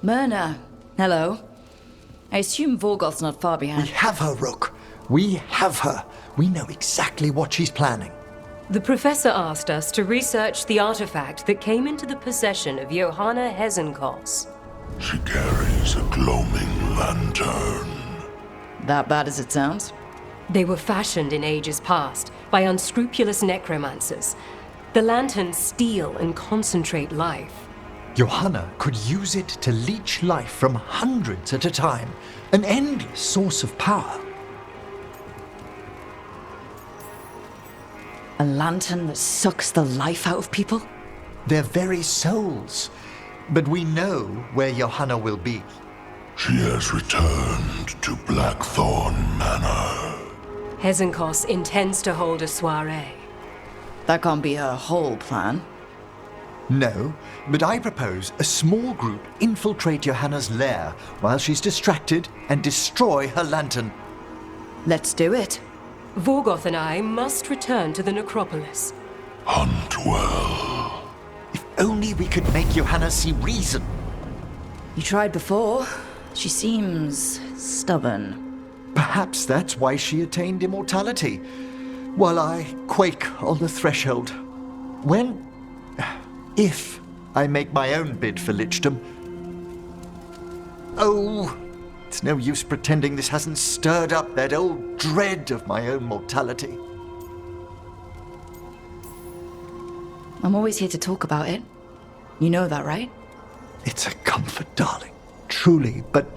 Myrna, hello. I assume Vorgoth's not far behind. We have her, Rook. We have her. We know exactly what she's planning. The professor asked us to research the artifact that came into the possession of Johanna Hezenkos. She carries a gloaming lantern. That bad as it sounds? They were fashioned in ages past by unscrupulous necromancers. The lanterns steal and concentrate life. Johanna could use it to leech life from hundreds at a time. An endless source of power. A lantern that sucks the life out of people? Their very souls. But we know where Johanna will be. She has returned to Blackthorn Manor. Hezenkos intends to hold a soiree. That can't be her whole plan. No, but I propose a small group infiltrate Johanna's lair while she's distracted and destroy her lantern. Let's do it. Vorgoth and I must return to the necropolis. Hunt well. If only we could make Johanna see reason. You tried before. She seems stubborn. Perhaps that's why she attained immortality, while I quake on the threshold. If I make my own bid for lichdom. Oh, it's no use pretending this hasn't stirred up that old dread of my own mortality. I'm always here to talk about it. You know that, right? It's a comfort, darling. Truly, but...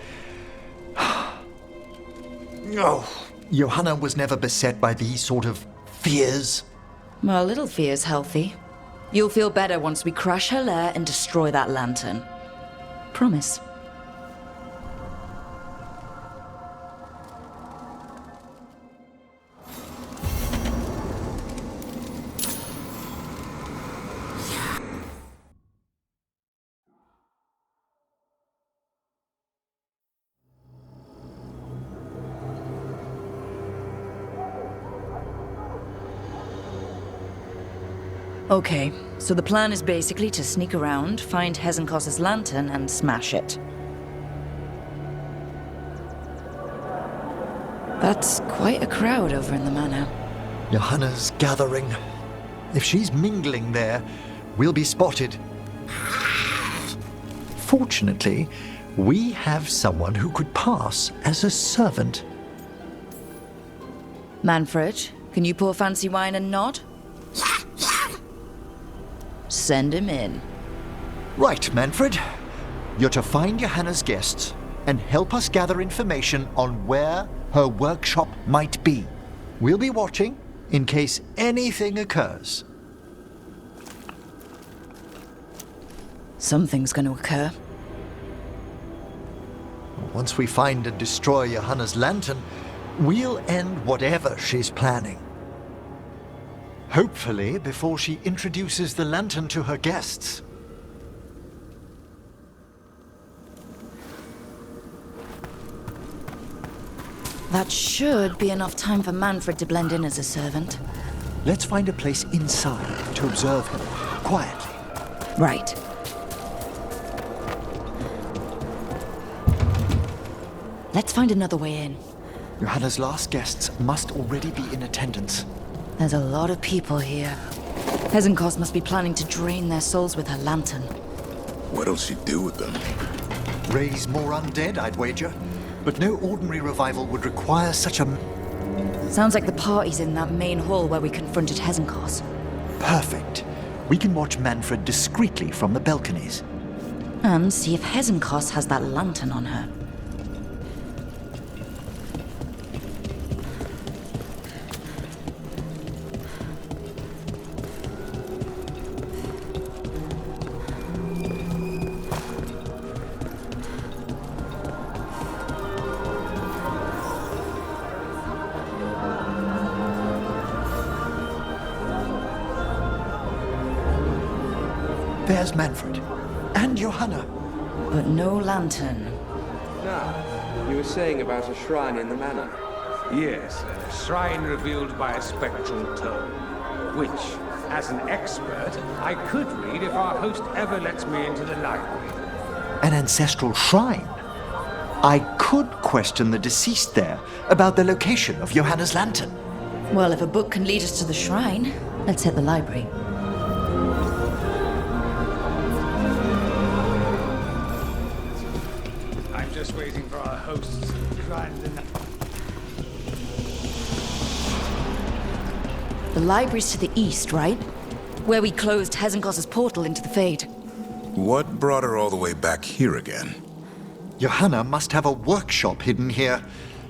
Oh, Johanna was never beset by these sort of fears. Well, a little fear's healthy. You'll feel better once we crash her lair and destroy that lantern. Promise. Okay, so the plan is basically to sneak around, find Hezenkos' lantern, and smash it. That's quite a crowd over in the manor. Johanna's gathering. If she's mingling there, we'll be spotted. Fortunately, we have someone who could pass as a servant. Manfred, can you pour fancy wine and nod? Send him in. Right, Manfred. You're to find Johanna's guests and help us gather information on where her workshop might be. We'll be watching in case anything occurs. Something's going to occur. Once we find and destroy Johanna's lantern, we'll end whatever she's planning. Hopefully before she introduces the lantern to her guests. That should be enough time for Manfred to blend in as a servant. Let's find a place inside to observe him, quietly. Right. Let's find another way in. Johanna's last guests must already be in attendance. There's a lot of people here. Hezenkos must be planning to drain their souls with her lantern. What'll she do with them? Raise more undead, I'd wager. But no ordinary revival would require such a... Sounds like the party's in that main hall where we confronted Hezenkos. Perfect. We can watch Manfred discreetly from the balconies. And see if Hezenkos has that lantern on her. There's Manfred. And Johanna. But no lantern. Now, you were saying about a shrine in the manor. Yes, a shrine revealed by a spectral tome, which, as an expert, I could read if our host ever lets me into the library. An ancestral shrine? I could question the deceased there about the location of Johanna's lantern. Well, if a book can lead us to the shrine, let's hit the library. I'm just waiting for our hosts to climb the... The library's to the east, right? Where we closed Hezenkos's portal into the Fade. What brought her all the way back here again? Johanna must have a workshop hidden here,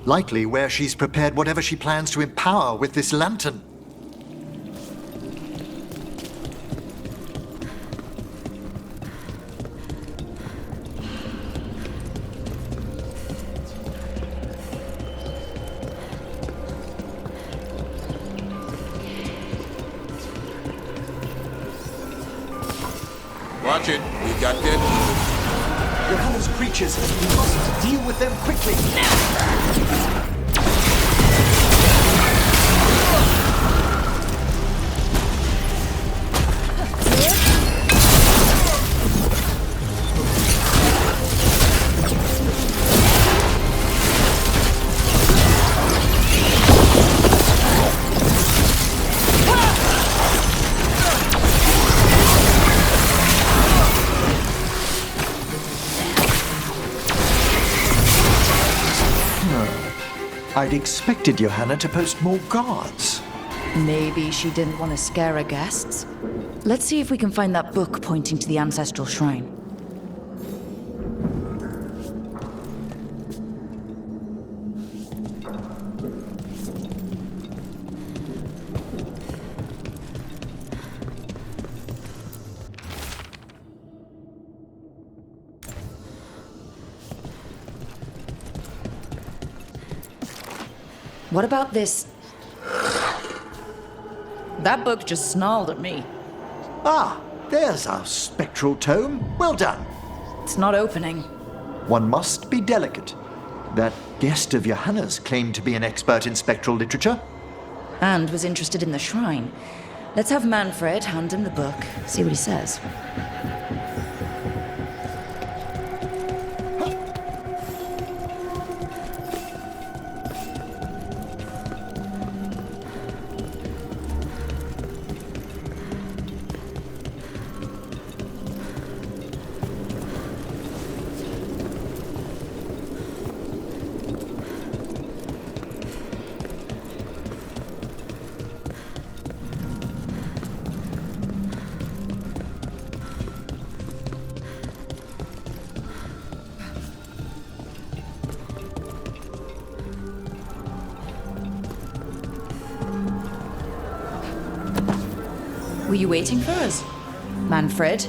likely where she's prepared whatever she plans to empower with this lantern. Watch it. We got dead. Johanna's creatures, we must deal with them quickly. I'd expected Johanna to post more guards. Maybe she didn't want to scare her guests. Let's see if we can find that book pointing to the ancestral shrine. What about this? That book just snarled at me. Ah, there's our spectral tome. Well done. It's not opening. One must be delicate. That guest of Johanna's claimed to be an expert in spectral literature. And was interested in the shrine. Let's have Manfred hand him the book, see what he says. Were you waiting for us? Manfred,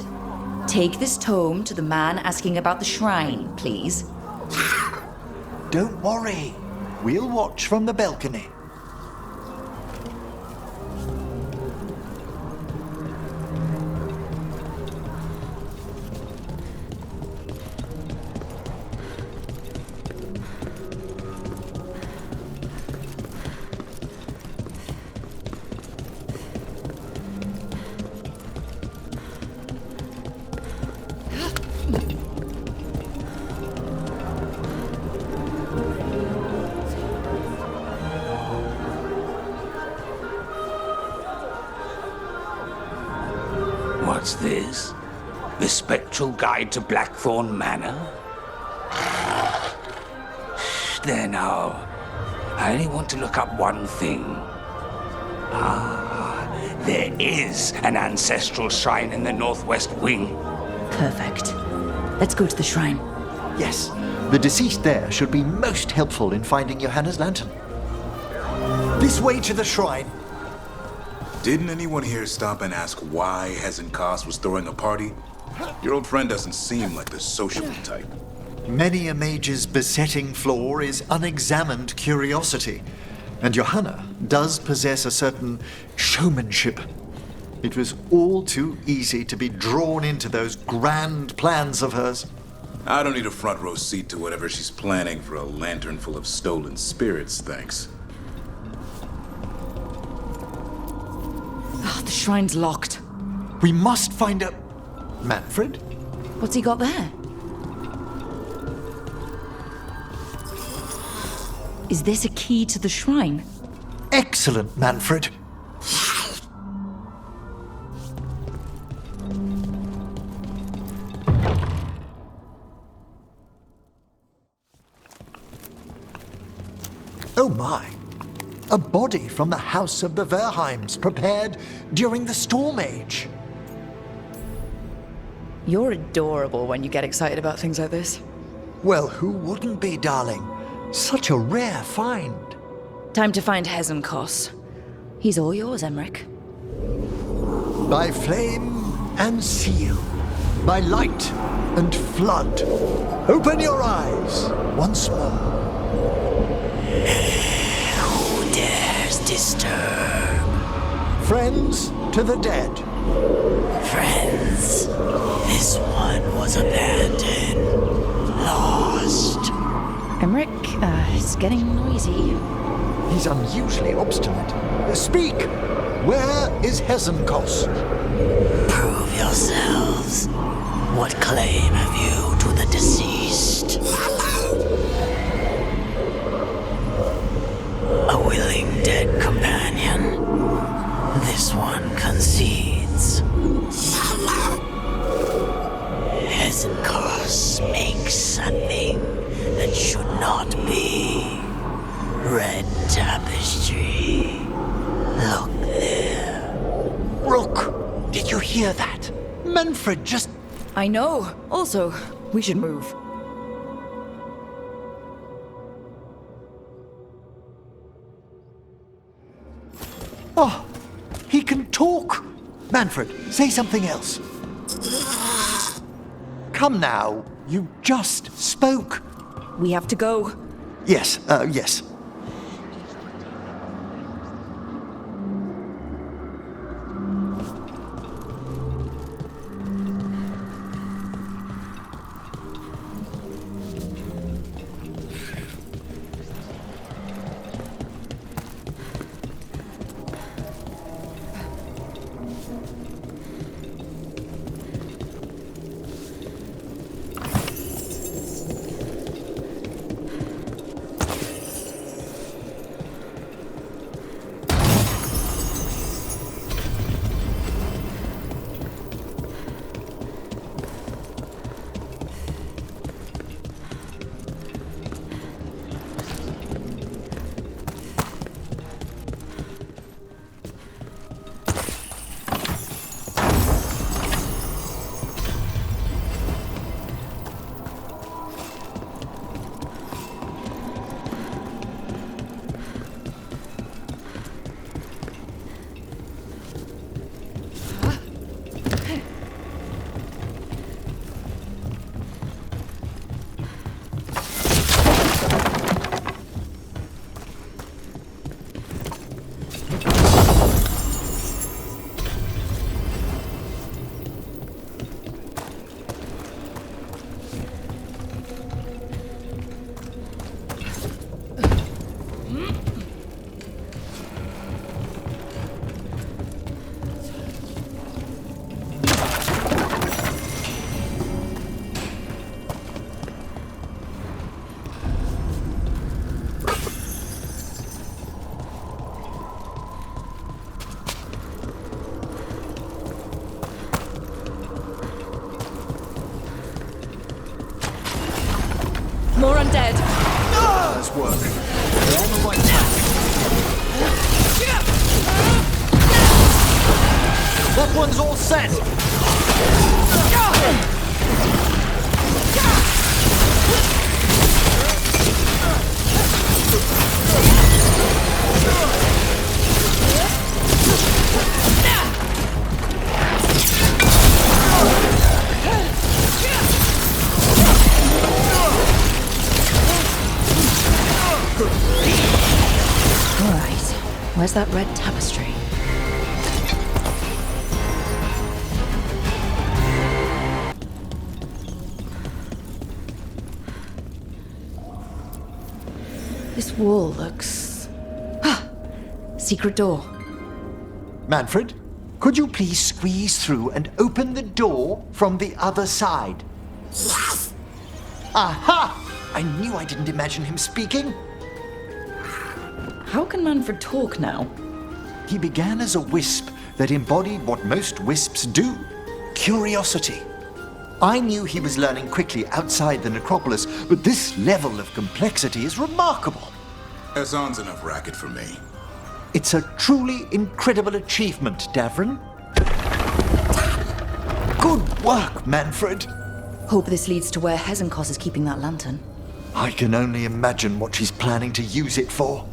take this tome to the man asking about the shrine, please. Don't worry. We'll watch from the balcony. What's this? The Spectral Guide to Blackthorn Manor? There now. I only want to look up one thing. There is an ancestral shrine in the northwest wing. Perfect. Let's go to the shrine. Yes, the deceased there should be most helpful in finding Johanna's lantern. This way to the shrine. Didn't anyone here stop and ask why Hezenkos was throwing a party? Your old friend doesn't seem like the sociable type. Many a mage's besetting flaw is unexamined curiosity, and Johanna does possess a certain showmanship. It was all too easy to be drawn into those grand plans of hers. I don't need a front row seat to whatever she's planning for a lantern full of stolen spirits, thanks. Oh, the shrine's locked. We must find a... Manfred? What's he got there? Is this a key to the shrine? Excellent, Manfred. Oh my! A body from the house of the Verheims, prepared during the Storm Age. You're adorable when you get excited about things like this. Well, who wouldn't be, darling? Such a rare find. Time to find Hezenkos. He's all yours, Emmerich. By flame and seal, by light and flood, open your eyes once more. Who dares disturb? Friends to the dead. Friends, this one was abandoned, lost. Emmerich, it's getting noisy. He's unusually obstinate. Speak! Where is Hezenkos? Prove yourselves. What claim have you to the deceased? A willing dead companion. This one concedes. Hezenkos makes a thing that should not be. Red tapestry. Look there. Rook, did you hear that? Manfred just... I know. Also, we should move. Oh, he can talk. Manfred, say something else. Come now, you just spoke. We have to go. Yes, yes. More undead. Does work. They're on the right track. That one's all set. All right. Where's that red tapestry? This wall looks... Ah! Secret door. Manfred, could you please squeeze through and open the door from the other side? Yes! Aha! I knew I didn't imagine him speaking. How can Manfred talk now? He began as a wisp that embodied what most wisps do: curiosity. I knew he was learning quickly outside the necropolis, but this level of complexity is remarkable. Hassan's enough racket for me. It's a truly incredible achievement, Davrin. Good work, Manfred. Hope this leads to where Hezenkos is keeping that lantern. I can only imagine what she's planning to use it for.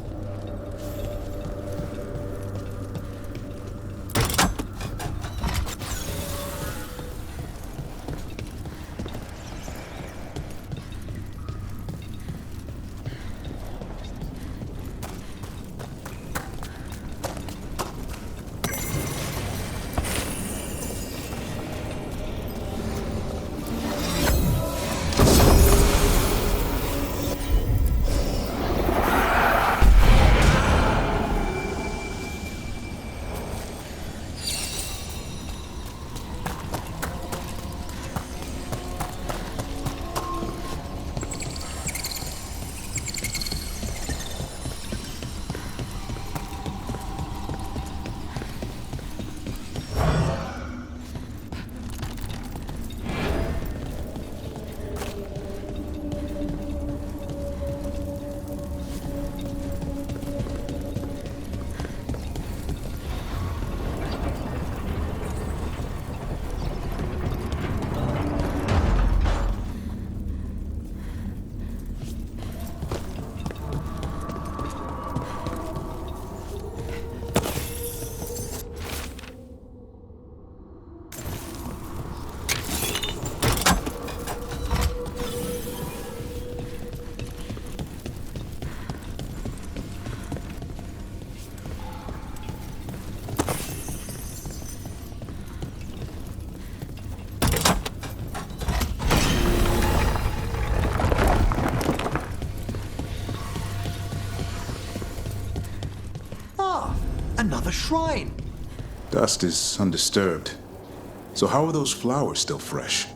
Another shrine. Dust is undisturbed. So how are those flowers still fresh?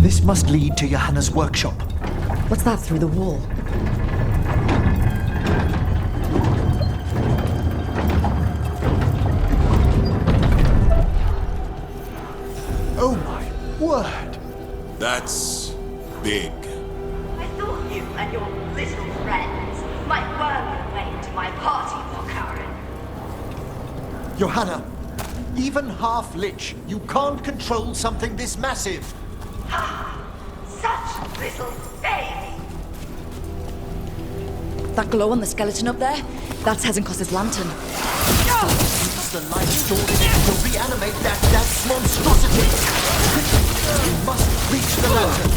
This must lead to Johanna's workshop. What's that through the wall? Oh my word! That's big. I thought you and your little friends might worm your way into my party, Karen. Johanna, even half-lich, you can't control something this massive. Such little baby. That glow on the skeleton up there? That's Hezenkos' lantern. Use the light stored in it to reanimate that monstrosity. We must reach the lantern.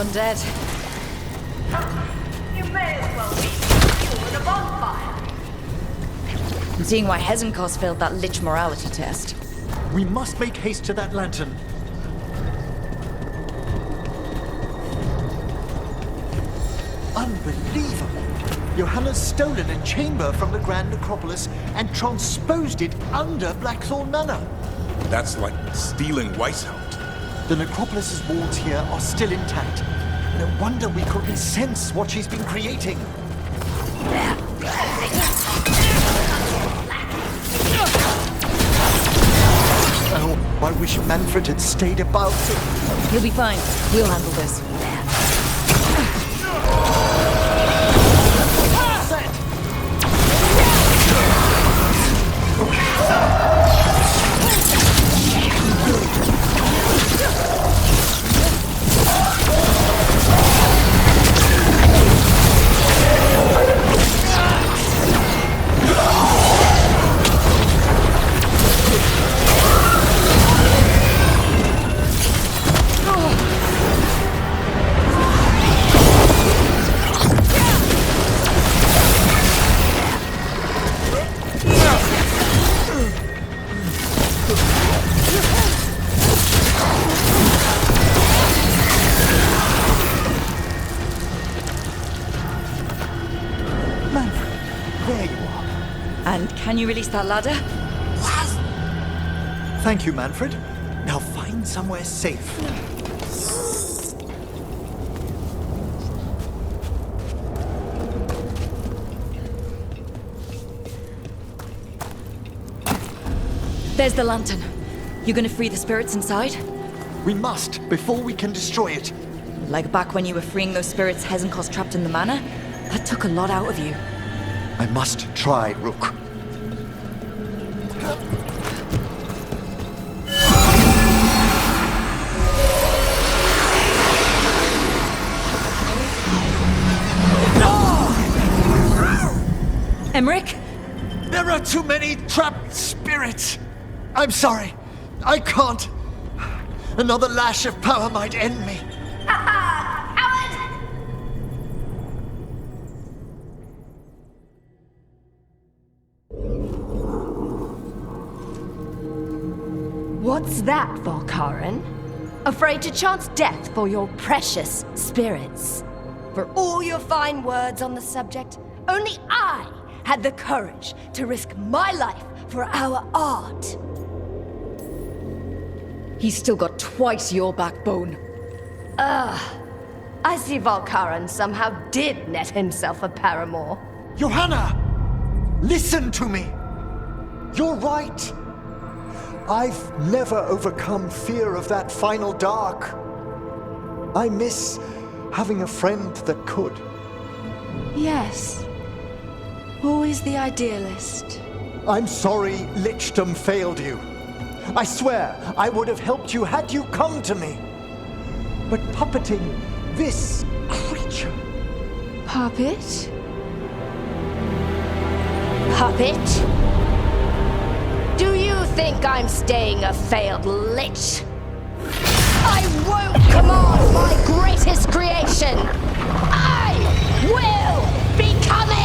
undead. You may as well be fuel in a bonfire. I'm seeing why Hezenkos failed that lich morality test. We must make haste to that lantern. Unbelievable! Johanna's stolen a chamber from the Grand Necropolis and transposed it under Blackthorn Manor. That's like stealing Weishaupt. The Necropolis's walls here are still intact. No wonder we couldn't sense what she's been creating. Oh, I wish Manfred had stayed about. You'll be fine. We'll handle this. And can you release that ladder? Thank you, Manfred. Now find somewhere safe. There's the lantern. You gonna free the spirits inside? We must, before we can destroy it. Like back when you were freeing those spirits Hezenkos trapped in the manor? That took a lot out of you. I must try, Rook. Emmerich? There are too many trapped spirits. I'm sorry. I can't. Another lash of power might end me. What's that, Valkarin? Afraid to chance death for your precious spirits? For all your fine words on the subject, only I had the courage to risk my life for our art. He's still got twice your backbone. I see Valkarin somehow did net himself a paramour. Johanna! Listen to me! You're right! I've never overcome fear of that final dark. I miss having a friend that could. Yes. Always the idealist. I'm sorry Lichdom failed you. I swear I would have helped you had you come to me. But puppeting this creature... Puppet? Puppet? Do you think I'm staying a failed lich? I won't command my greatest creation! I will become it!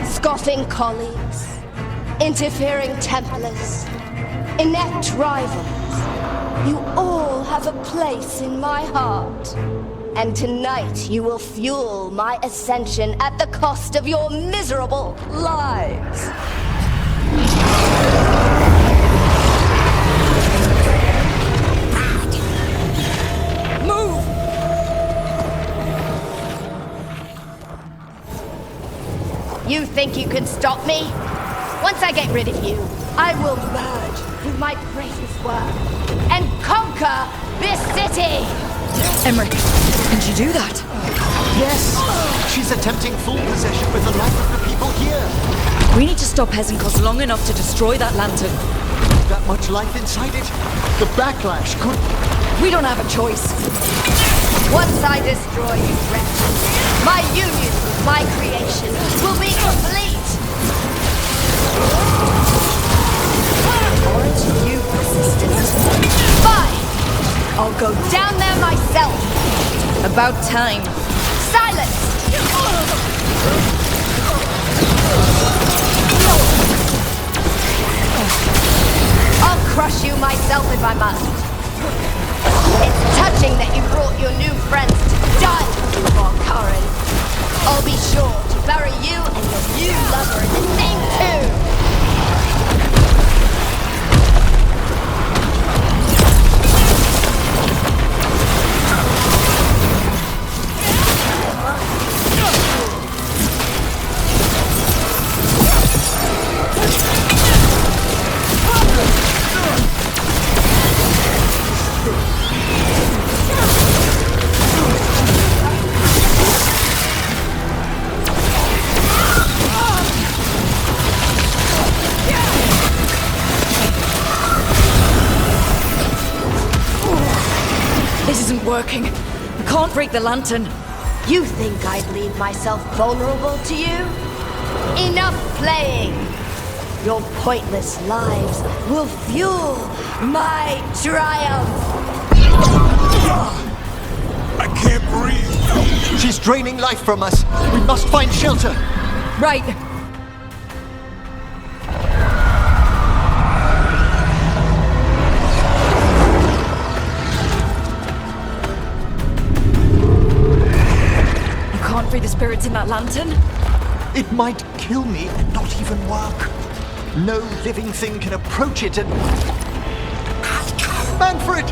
Scoffing colleagues, interfering Templars, inept rivals. You all have a place in my heart. And tonight you will fuel my ascension at the cost of your miserable lives. You think you can stop me? Once I get rid of you, I will merge with my greatest work and conquer this city! Emmerich, can she do that? Yes! She's attempting full possession with the life of the people here. We need to stop Hezenkos long enough to destroy that lantern. That much life inside it? The backlash could... We don't have a choice. Once I destroy you, wretches, my union with my creation will be complete! Aren't you persistent? Fine! I'll go down there myself! About time. Silence! I'll crush you myself if I must. It's touching that you brought your new friends to die with you, Veilguard. I'll be sure to bury you and your new lover in the same tomb. Working. I can't break the lantern. You think I'd leave myself vulnerable to you? Enough playing! Your pointless lives will fuel my triumph! I can't breathe. She's draining life from us. We must find shelter. Right. Free the spirits in that lantern? It might kill me and not even work. No living thing can approach it and... Manfred!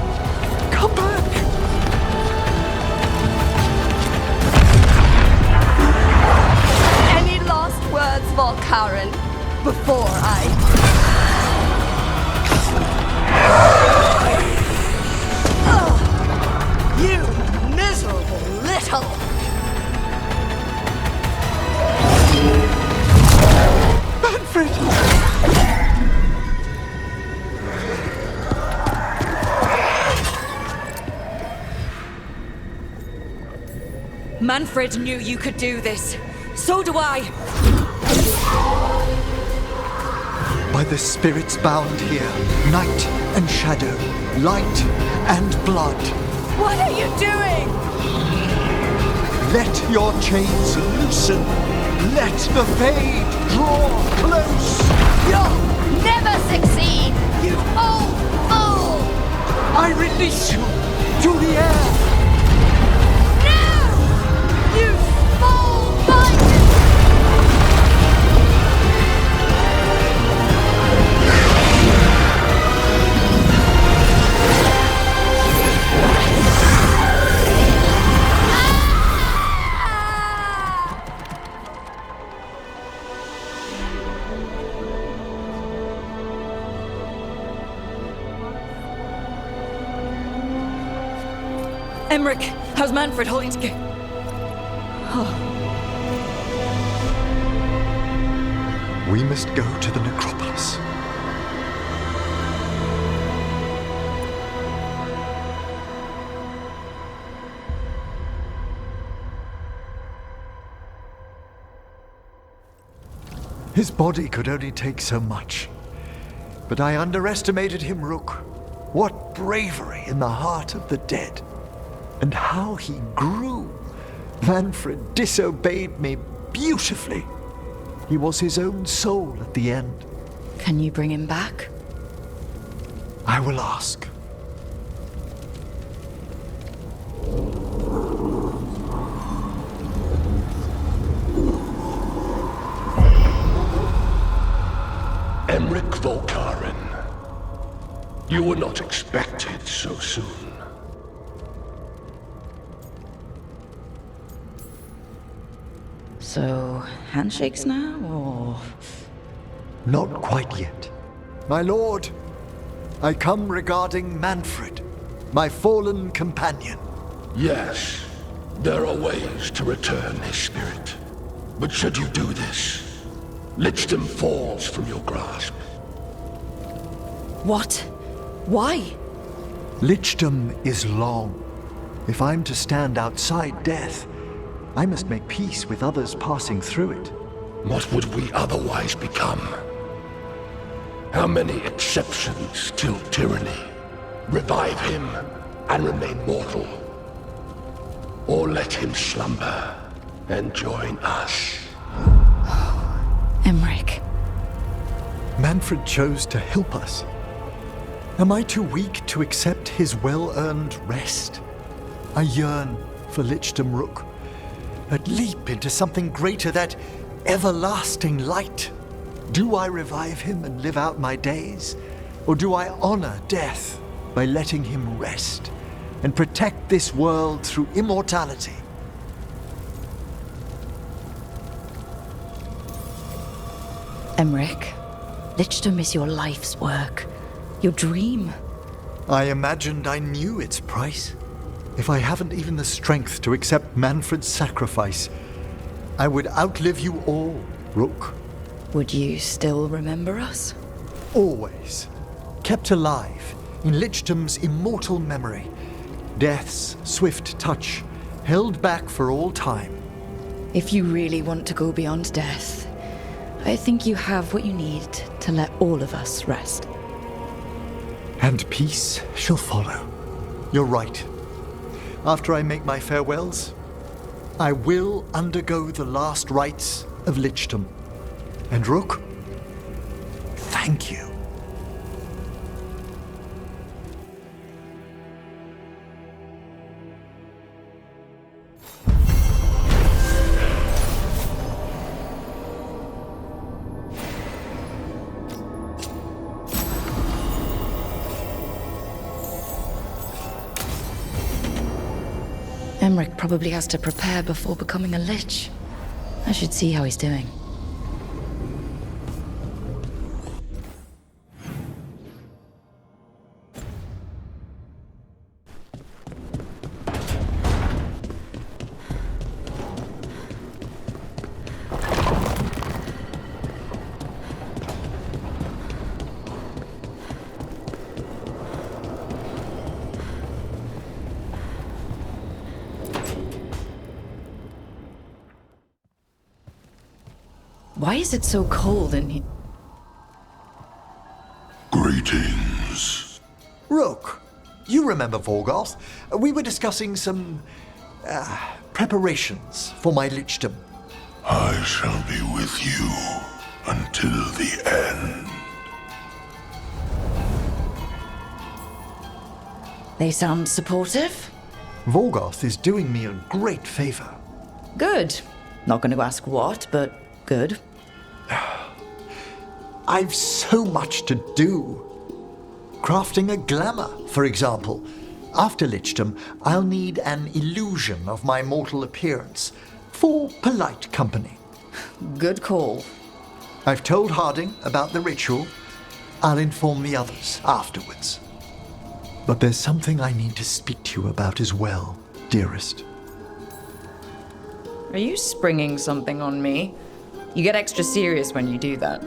Come back! Any last words, Veilguard, before I... You miserable little... Manfred! Manfred knew you could do this. So do I. By the spirits bound here, night and shadow, light and blood. What are you doing? Let your chains loosen. Let the fade draw close. You'll never succeed, you old fool! I release you to the air. No! You small-minded! Emmerich, how's Manfred holding together? We must go to the necropolis. His body could only take so much. But I underestimated him, Rook. What bravery in the heart of the dead. And how he grew. Manfred disobeyed me beautifully. He was his own soul at the end. Can you bring him back? I will ask. Emmerich Veilguard. You were not expected so soon. So, handshakes now, or...? Not quite yet. My lord, I come regarding Manfred, my fallen companion. Yes, there are ways to return his spirit. But should you do this, Lichdom falls from your grasp. What? Why? Lichdom is long. If I'm to stand outside death, I must make peace with others passing through it. What would we otherwise become? How many exceptions till tyranny? Revive him and remain mortal. Or let him slumber and join us. Emmerich. Manfred chose to help us. Am I too weak to accept his well-earned rest? I yearn for Lichdom Rook, that leap into something greater, that everlasting light. Do I revive him and live out my days? Or do I honor death by letting him rest and protect this world through immortality? Emmerich, Lichdom is your life's work, your dream. I imagined I knew its price. If I haven't even the strength to accept Manfred's sacrifice, I would outlive you all, Rook. Would you still remember us? Always. Kept alive in Lichdom's immortal memory. Death's swift touch, held back for all time. If you really want to go beyond death, I think you have what you need to let all of us rest. And peace shall follow. You're right. After I make my farewells, I will undergo the last rites of Lichdom. And Rook, thank you. Emmerich probably has to prepare before becoming a lich. I should see how he's doing. Why is it so cold in here? Greetings. Rook, you remember Veilguard? We were discussing some preparations for my Lichdom. I shall be with you until the end. They sound supportive? Veilguard is doing me a great favor. Good. Not going to ask what, but good. I've so much to do. Crafting a glamour, for example. After Lichdom, I'll need an illusion of my mortal appearance for polite company. Good call. I've told Harding about the ritual. I'll inform the others afterwards. But there's something I need to speak to you about as well, dearest. Are you springing something on me? You get extra serious when you do that.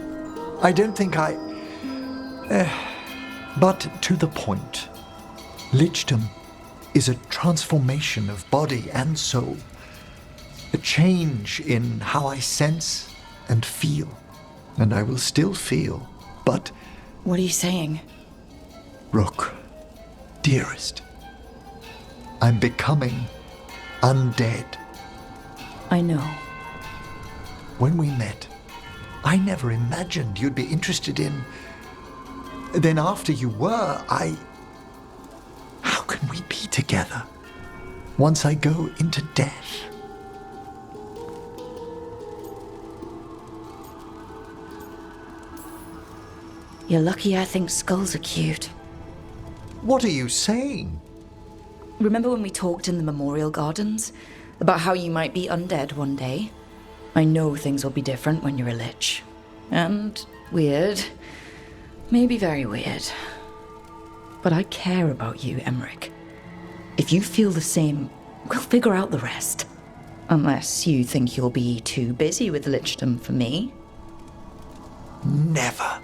I don't think I... but to the point. Lichdom is a transformation of body and soul. A change in how I sense and feel. And I will still feel, but... What are you saying? Rook, dearest, I'm becoming undead. I know. When we met, I never imagined you'd be interested in... Then after you were, How can we be together once I go into death? You're lucky I think skulls are cute. What are you saying? Remember when we talked in the memorial gardens? About how you might be undead one day? I know things will be different when you're a lich. And weird. Maybe very weird. But I care about you, Emmerich. If you feel the same We'll figure out the rest. Unless you think you'll be too busy with lichdom for me. Never.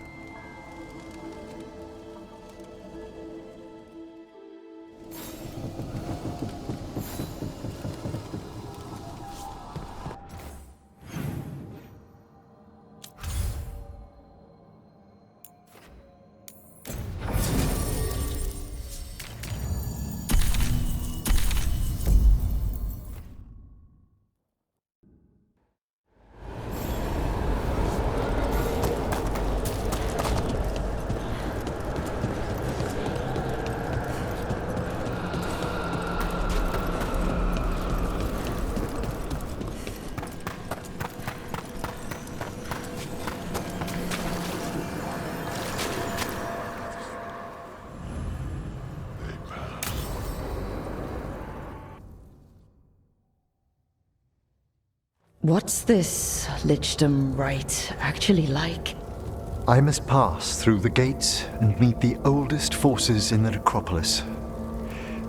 What's this lichdom rite actually like? I must pass through the gates and meet the oldest forces in the necropolis.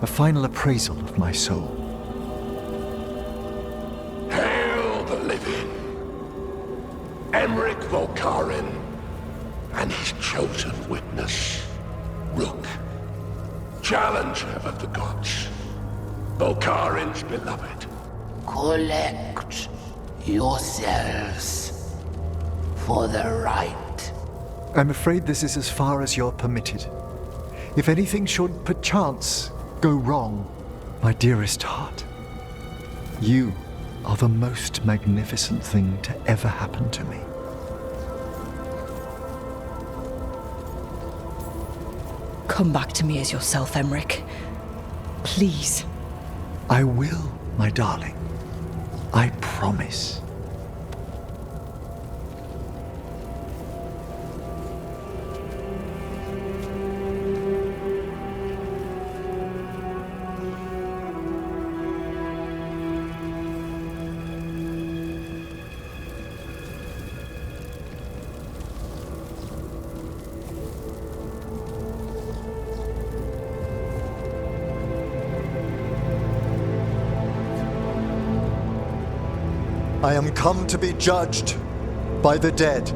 A final appraisal of my soul. Hail the living! Emmerich Volkarin and his chosen witness, Rook, challenger of the gods, Volkarin's beloved. Collect yourselves for the right. I'm afraid this is as far as you're permitted. If anything should perchance go wrong, my dearest heart, you are the most magnificent thing to ever happen to me. Come back to me as yourself, Emmerich. Please. I will, my darling. I promise. I am come to be judged by the dead.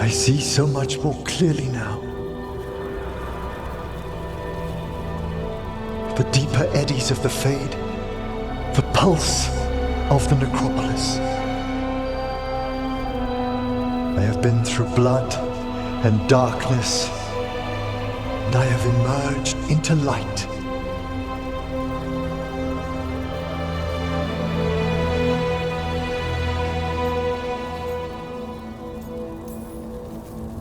I see so much more clearly now. The deeper eddies of the Fade, the pulse of the necropolis. I have been through blood and darkness, and I have emerged into light.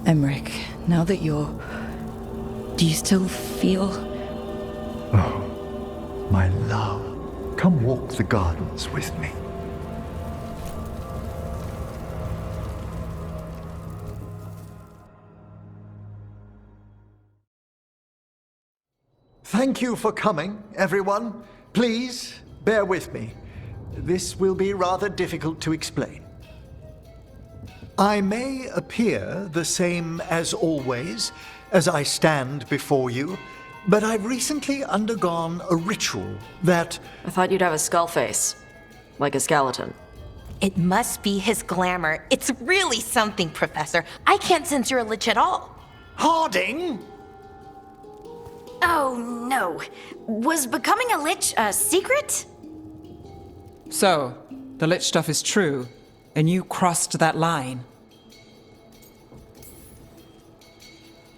Emmerich, now that you're... do you still feel... Oh, my love, come walk the gardens with me. Thank you for coming, everyone. Please, bear with me. This will be rather difficult to explain. I may appear the same as always, as I stand before you, but I've recently undergone a ritual that... I thought you'd have a skull face. like a skeleton. It must be his glamour. It's really something, Professor. I can't sense you're a lich at all. Harding? Oh, no. Was becoming a lich a secret? So, the lich stuff is true, and you crossed that line.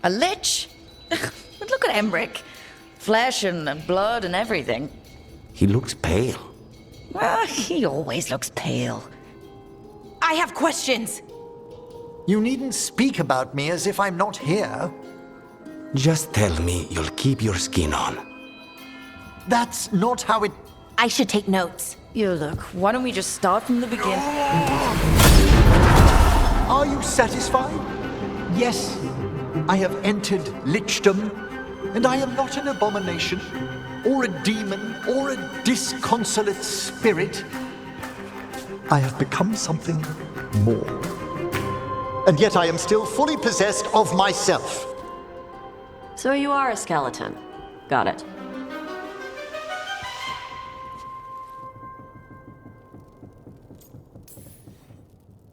A lich? But look at Emmerich. Flesh and blood and everything. He looks pale. Well, he always looks pale. I have questions. You needn't speak about me as if I'm not here. Just tell me you'll keep your skin on. That's not how it... I should take notes. You look, why don't we just start from the beginning? Are you satisfied? Yes, I have entered lichdom, and I am not an abomination, or a demon, or a disconsolate spirit. I have become something more. And yet I am still fully possessed of myself. So you are a skeleton. Got it.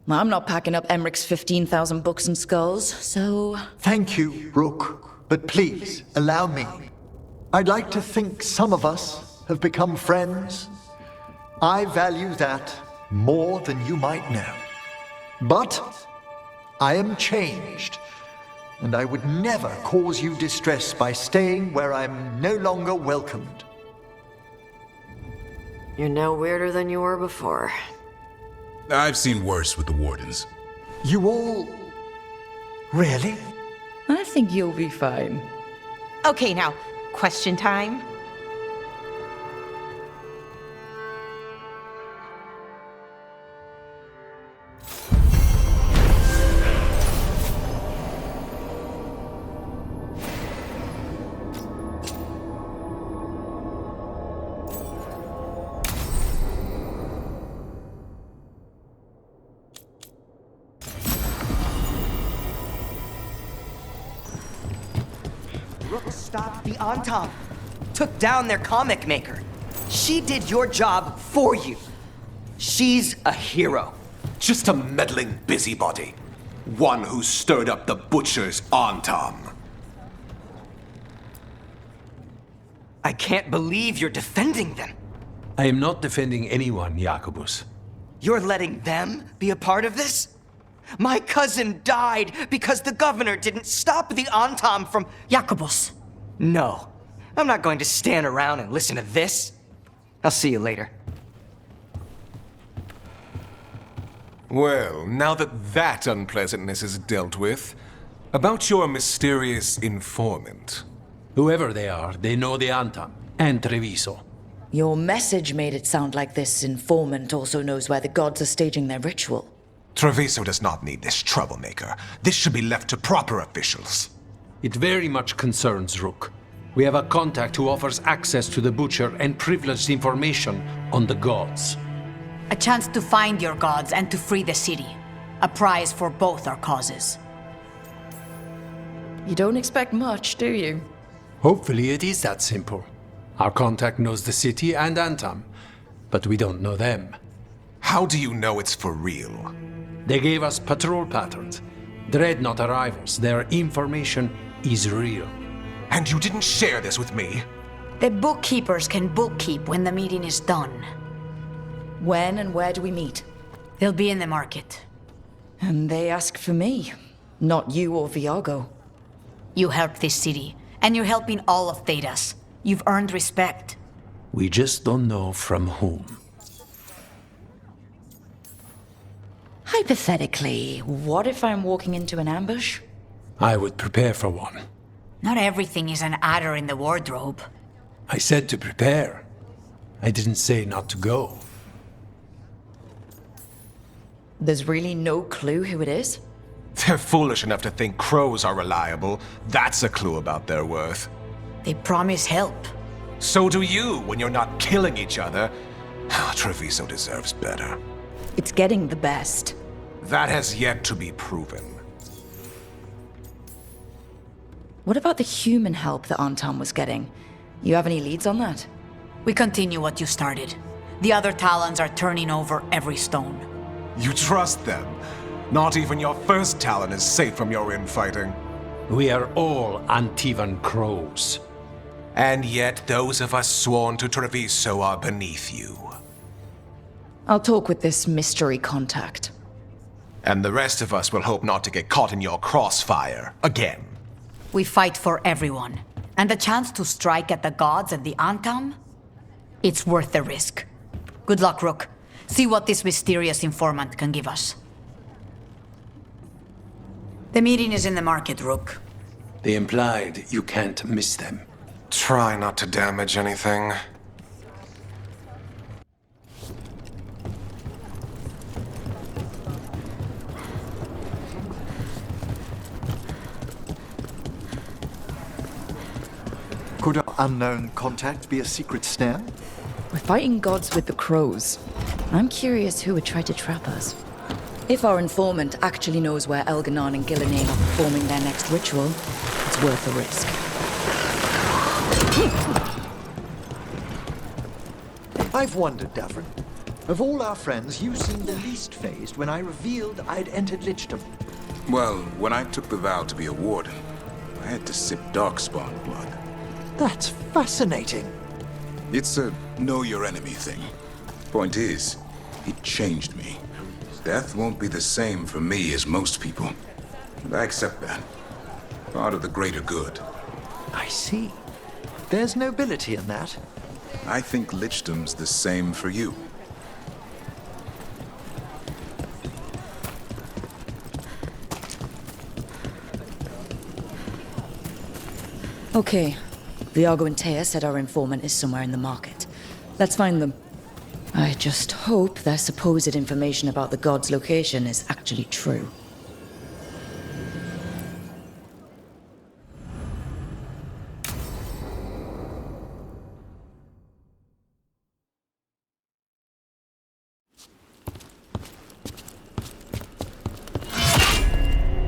I'm not packing up Emmerich's 15,000 books and skulls, so... Thank you, Rook. But please, allow me. I'd like to think some of us have become friends. I value that more than you might know. But I am changed, and I would never cause you distress by staying where I'm no longer welcomed. You're no weirder than you were before. I've seen worse with the Wardens. You all... Really? I think you'll be fine. Okay, now, question time. Rook stopped the Antam. Took down their comic maker. She did your job for you. She's a hero. Just a meddling busybody. One who stirred up the butcher's Antam. I can't believe you're defending them. I am not defending anyone, Jacobus. You're letting them be a part of this? My cousin died because the governor didn't stop the Antam from... Jacobus. No. I'm not going to stand around and listen to this. I'll see you later. Well, now that unpleasantness is dealt with, about your mysterious informant. Whoever they are, they know the Antam and Treviso. Your message made it sound like this informant also knows where the gods are staging their ritual. Treviso does not need this troublemaker. This should be left to proper officials. It very much concerns Rook. We have a contact who offers access to the Butcher and privileged information on the gods. A chance to find your gods and to free the city. A prize for both our causes. You don't expect much, do you? Hopefully it is that simple. Our contact knows the city and Antam, but we don't know them. How do you know it's for real? They gave us patrol patterns. Dreadnought arrivals. Their information is real. And you didn't share this with me? The bookkeepers can bookkeep when the meeting is done. When and where do we meet? They'll be in the market. And they ask for me, not you or Viago. You helped this city, and you're helping all of Thedas. You've earned respect. We just don't know from whom. Hypothetically, what if I'm walking into an ambush? I would prepare for one. Not everything is an adder in the wardrobe. I said to prepare. I didn't say not to go. There's really no clue who it is? They're foolish enough to think crows are reliable. That's a clue about their worth. They promise help. So do you when you're not killing each other. Treviso deserves better. It's getting the best. That has yet to be proven. What about the human help that Antam was getting? You have any leads on that? We continue what you started. The other Talons are turning over every stone. You trust them? Not even your first Talon is safe from your infighting. We are all Antivan crows. And yet those of us sworn to Treviso are beneath you. I'll talk with this mystery contact. And the rest of us will hope not to get caught in your crossfire again. We fight for everyone. And the chance to strike at the gods and the Antam? It's worth the risk. Good luck, Rook. See what this mysterious informant can give us. The meeting is in the market, Rook. They implied you can't miss them. Try not to damage anything. Could our unknown contact be a secret snare? We're fighting gods with the crows. I'm curious who would try to trap us. If our informant actually knows where Elganon and Gillenane are performing their next ritual, it's worth the risk. I've wondered, Davrin. Of all our friends, you seemed the least phased when I revealed I'd entered Lichdom. Well, when I took the vow to be a warden, I had to sip Darkspawn blood. That's fascinating. It's a know-your-enemy thing. Point is, it changed me. Death won't be the same for me as most people. And I accept that. Part of the greater good. I see. There's nobility in that. I think Lichdom's the same for you. Okay. Viago and Taya said our informant is somewhere in the market. Let's find them. I just hope their supposed information about the god's location is actually true.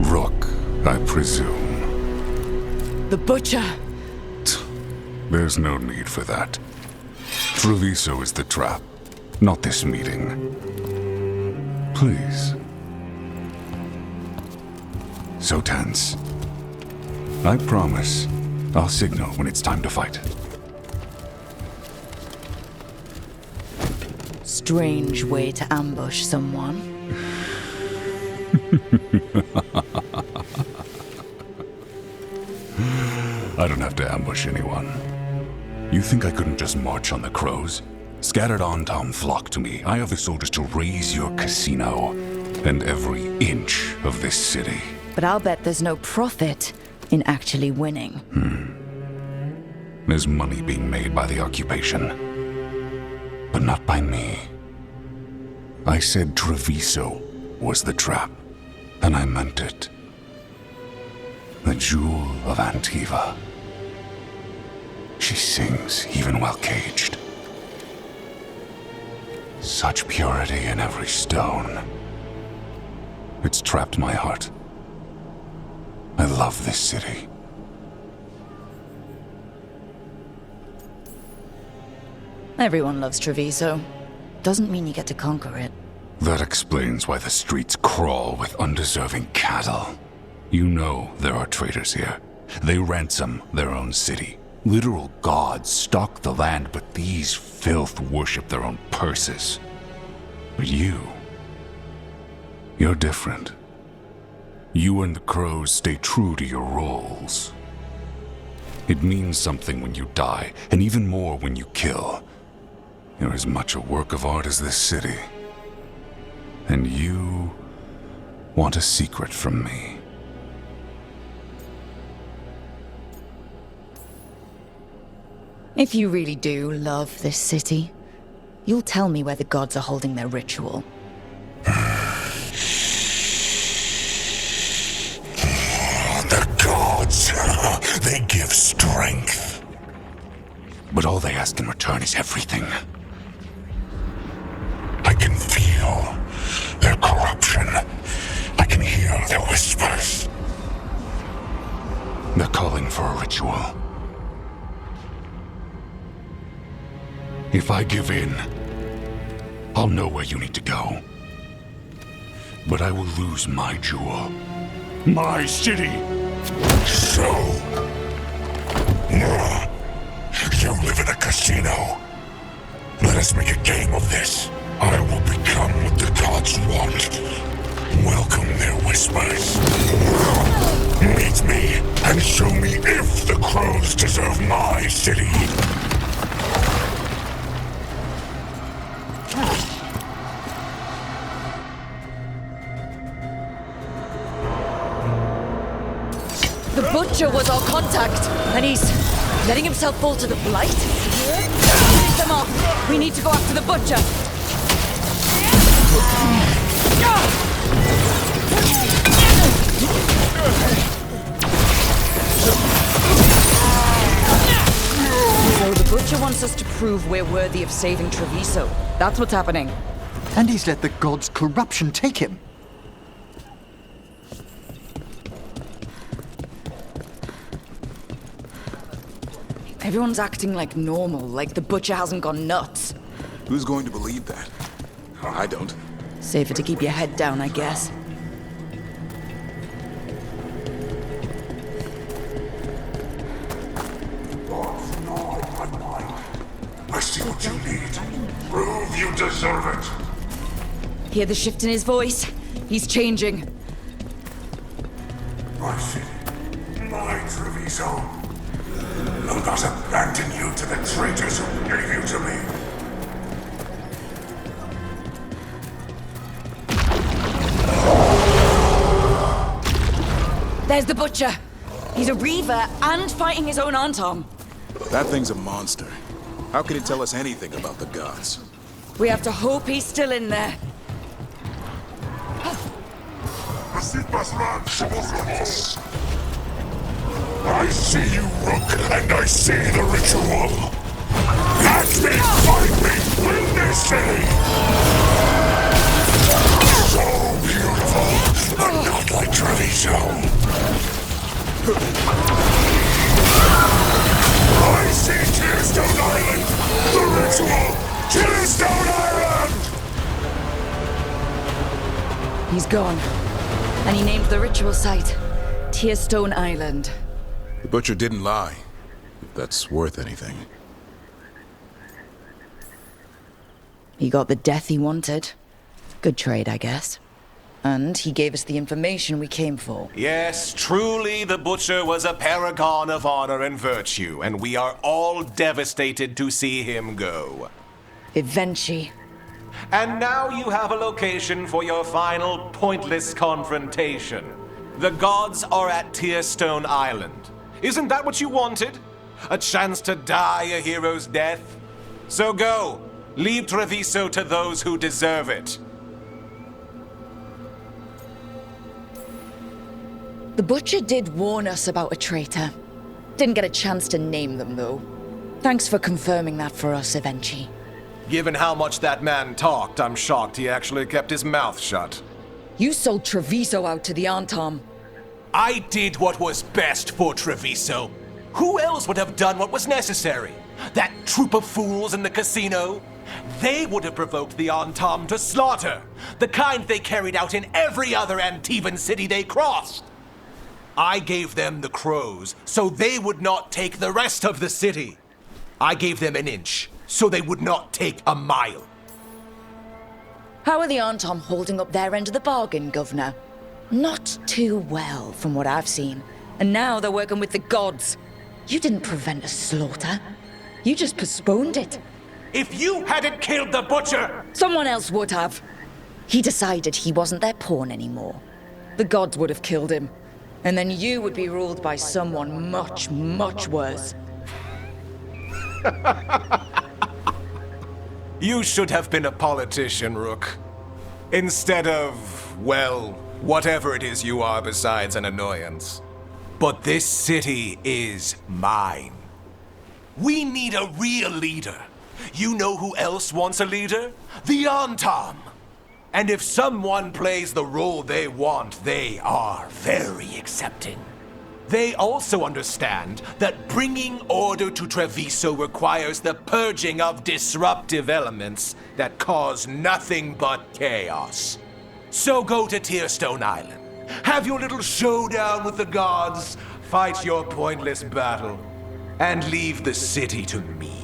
Rook, I presume. The Butcher! There's no need for that. Treviso is the trap, not this meeting. Please. So tense. I promise, I'll signal when it's time to fight. Strange way to ambush someone. I don't have to ambush anyone. You think I couldn't just march on the crows? Scattered Antam flock to me. I have the soldiers to raise your casino and every inch of this city. But I'll bet there's no profit in actually winning. There's money being made by the occupation, but not by me. I said Treviso was the trap, and I meant it. The jewel of Antiva. She sings even while caged. Such purity in every stone. It's trapped my heart. I love this city. Everyone loves Treviso. Doesn't mean you get to conquer it. That explains why the streets crawl with undeserving cattle. You know there are traitors here. They ransom their own city. Literal gods stalk the land, but these filth worship their own purses. But you're different. You and the crows stay true to your roles. It means something when you die, and even more when you kill. You're as much a work of art as this city. And you want a secret from me. If you really do love this city, you'll tell me where the gods are holding their ritual. The gods, they give strength. But all they ask in return is everything. I can feel their corruption. I can hear their whispers. They're calling for a ritual. If I give in, I'll know where you need to go. But I will lose my jewel. My city! So... you live in a casino. Let us make a game of this. I will become what the gods want. Welcome their whispers. Meet me and show me if the crows deserve my city. The Butcher was our contact, and he's letting himself fall to the Blight? Finish them off! We need to go after the Butcher! So the Butcher wants us to prove we're worthy of saving Treviso. That's what's happening. And he's let the gods' corruption take him. Everyone's acting like normal, like the Butcher hasn't gone nuts. Who's going to believe that? I don't. Safer to keep your head down, I guess. I see what you need. Prove you deserve it. Hear the shift in his voice? He's changing. My city, my Treviso. Will not abandon you to the traitors who gave you to me. There's the Butcher. He's a Reaver and fighting his own Antom. That thing's a monster. How can it tell us anything about the gods? We have to hope he's still in there. I see you, Rook, and I see the ritual. Catch me, find me, win this city! So beautiful, but not like Treviso. I see Tearstone Island! The ritual! Tearstone Island! He's gone. And he named the ritual site Tearstone Island. The Butcher didn't lie, if that's worth anything. He got the death he wanted. Good trade, I guess. And he gave us the information we came for. Yes, truly the Butcher was a paragon of honor and virtue, and we are all devastated to see him go. Eventually. And now you have a location for your final pointless confrontation. The gods are at Tearstone Island. Isn't that what you wanted? A chance to die a hero's death? So go. Leave Treviso to those who deserve it. The Butcher did warn us about a traitor. Didn't get a chance to name them, though. Thanks for confirming that for us, Evenchi. Given how much that man talked, I'm shocked he actually kept his mouth shut. You sold Treviso out to the Antom. I did what was best for Treviso. Who else would have done what was necessary? That troop of fools in the casino? They would have provoked the Antom to slaughter, the kind they carried out in every other Antivan city they crossed. I gave them the crows, so they would not take the rest of the city. I gave them an inch, so they would not take a mile. How are the Antom holding up their end of the bargain, Governor? Not too well, from what I've seen. And now they're working with the gods. You didn't prevent a slaughter. You just postponed it. If you hadn't killed the Butcher... Someone else would have. He decided he wasn't their pawn anymore. The gods would have killed him. And then you would be ruled by someone much, much worse. You should have been a politician, Rook. Instead of, well, whatever it is you are besides an annoyance. But this city is mine. We need a real leader. You know who else wants a leader? The Antom. And if someone plays the role they want, they are very accepting. They also understand that bringing order to Treviso requires the purging of disruptive elements that cause nothing but chaos. So go to Tearstone Island, have your little showdown with the gods, fight your pointless battle, and leave the city to me.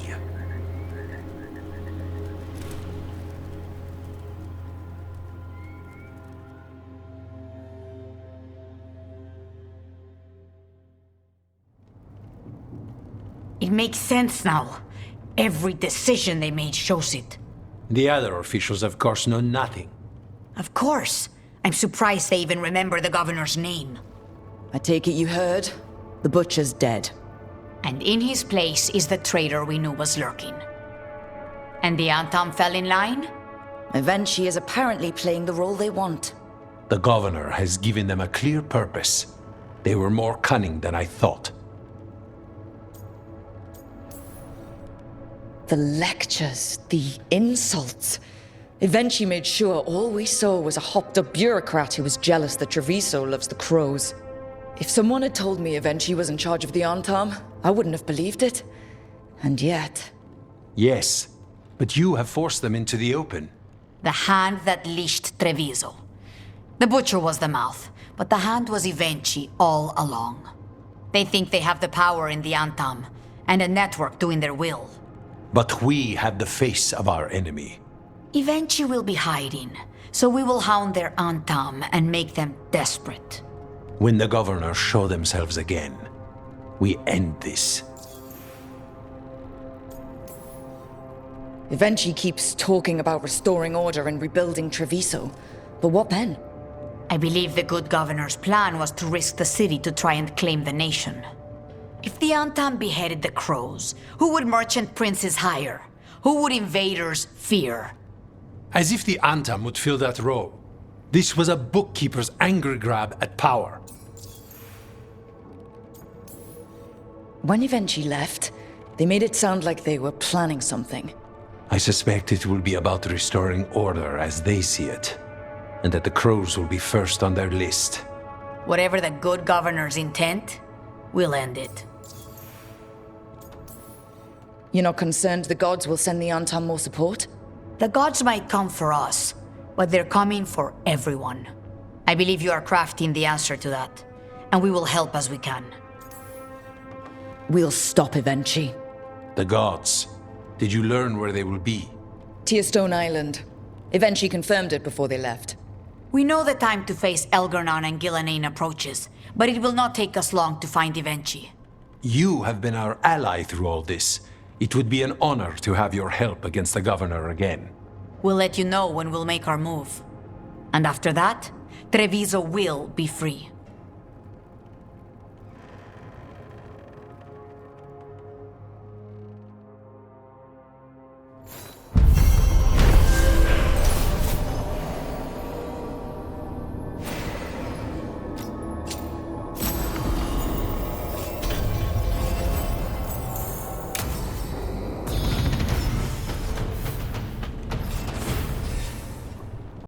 It makes sense now. Every decision they made shows it. The other officials, of course, know nothing. Of course. I'm surprised they even remember the governor's name. I take it you heard? The butcher's dead. And in his place is the traitor we knew was lurking. And the Antam fell in line? Eventually is apparently playing the role they want. The governor has given them a clear purpose. They were more cunning than I thought. The lectures, the insults. Eventually made sure all we saw was a hopped-up bureaucrat who was jealous that Treviso loves the crows. If someone had told me Eventually was in charge of the Antam, I wouldn't have believed it. And yet... Yes, but you have forced them into the open. The hand that leashed Treviso. The butcher was the mouth, but the hand was Eventually all along. They think they have the power in the Antam, and a network doing their will. But we have the face of our enemy. Eventually will be hiding, so we will hound their Antam and make them desperate. When the governors show themselves again, we end this. Eventually keeps talking about restoring order and rebuilding Treviso. But what then? I believe the good governor's plan was to risk the city to try and claim the nation. If the Antam beheaded the crows, who would merchant princes hire? Who would invaders fear? As if the Antam would fill that role. This was a bookkeeper's angry grab at power. When Eventually left, they made it sound like they were planning something. I suspect it will be about restoring order as they see it, and that the crows will be first on their list. Whatever the good governor's intent, we'll end it. You're not concerned the gods will send the Antam more support? The gods might come for us, but they're coming for everyone. I believe you are crafting the answer to that, and we will help as we can. We'll stop Eventually. The gods. Did you learn where they will be? Tearstone Island. Eventually confirmed it before they left. We know the time to face Elgarnan and Gillanane approaches, but it will not take us long to find Eventually. You have been our ally through all this. It would be an honor to have your help against the governor again. We'll let you know when we'll make our move. And after that, Treviso will be free.